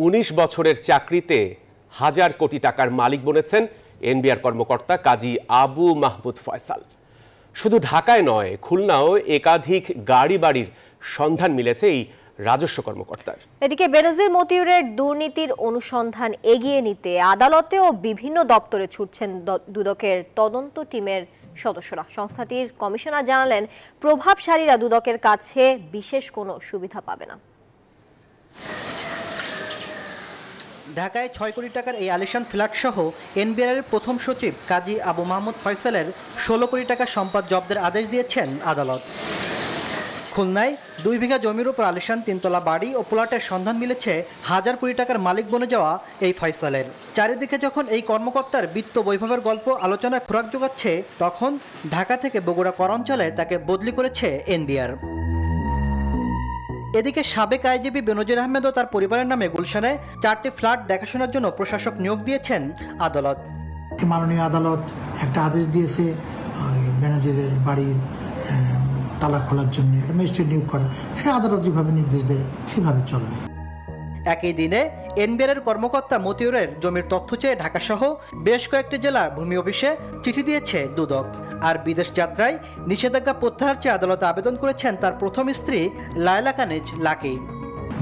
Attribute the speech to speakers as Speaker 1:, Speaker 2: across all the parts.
Speaker 1: 19 বছরের চাকরিতে হাজার কোটি টাকার মালিক বনেছেন এনবিআর কর্মকর্তা কাজী আবু মাহমুদ ফয়সাল। শুধু ঢাকায় নয়, খুলনাও একাধিক গাড়ি বাড়ির সন্ধান মিলেছে এই রাজস্ব কর্মকর্তার।
Speaker 2: এদিকে বেনজির মতিউরের দুর্নীতির অনুসন্ধান এগিয়ে নিতে আদালতেও বিভিন্ন দপ্তরে ছুটছেন দুদকের তদন্ত টিমের সদস্যরা। সংস্থাটির কমিশনার জানালেন, প্রভাবশালীরা দুদকের কাছে বিশেষ কোনো সুবিধা পাবে না।
Speaker 3: ঢাকায় 6 কোটি টাকার এই আলিশান ফ্ল্যাট সহ এনবিআরের প্রথম সচিব কাজী আবু মাহমুদ ফয়সালের 16 কোটি টাকা সম্পদ জব্দের আদেশ দিয়েছেন আদালত। খুলনায় 2 বিঘা জমির উপর আলিশান 3 তলা বাড়ি ও প্লটের সন্ধান মিলেছে হাজার কোটি টাকার মালিক বনে যাওয়া এই ফয়সালের। চারিদিকে যখন এই কর্মকর্তার বিত্ত বৈভবের গল্প আলোচনায় খোরাক যোগাচ্ছে, তখন ঢাকা থেকে বগুড়া করাঞ্চলে তাকে বদলি করেছে এনবিআর। এদিকে সাবেক আইজিপি বেনজির আহমেদ ও তার পরিবারের নামে গুলশানে 4টি ফ্ল্যাট দেখাশোনার জন্য প্রশাসক নিয়োগ দিয়েছেন আদালত।
Speaker 4: মাননীয় আদালত একটা আদেশ দিয়েছে বেনজিরের বাড়ির তালা খোলার জন্য ম্যাজিস্ট্রেট নিয়োগ করা। সে আদালত যেভাবে নির্দেশ দেয় সেভাবে চলবে।
Speaker 3: একই দিনে এনবিআরের কর্মকর্তা মতিউরের জমির তথ্য চেয়ে ঢাকাসহ বেশ কয়েকটি জেলার ভূমি অফিসে চিঠি দিয়েছে দুদক। আর বিদেশ যাত্রায় নিষেধাজ্ঞা প্রত্যাহার চেয়ে আদালতে আবেদন করেছেন তার প্রথম স্ত্রী লায়লা কানিজ লাকি।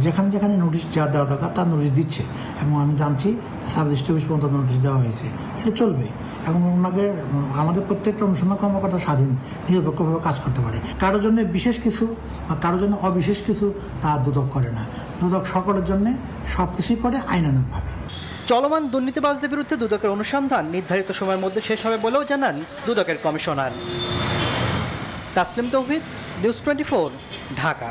Speaker 4: যেখানে যেখানে নোটিশ যা দেওয়া দরকার তার নোটিশ দিচ্ছে, এবং আমি জানছি সাব রেজিস্ট্রি অফিস পর্যন্ত নোটিশ দেওয়া হয়েছে। এটা চলবে, এবং ওনাকে আমাদের প্রত্যেকটা অনুসন্ধান কর্মকর্তা স্বাধীন নিরপেক্ষভাবে কাজ করতে পারে। কারোর জন্য বিশেষ কিছু বা কারোর জন্য অবিশেষ কিছু তা দুদক করে না। দুদক সকলের জন্য সব কিছুই করে আইনানুগভাবে।
Speaker 3: চলমান দুর্নীতিবাজদের বিরুদ্ধে দুদকের অনুসন্ধান নির্ধারিত সময়ের মধ্যে শেষ হবে বলেও জানান দুদকের কমিশনার। তাসলিম তৌহিদ, নিউজ 24, ঢাকা।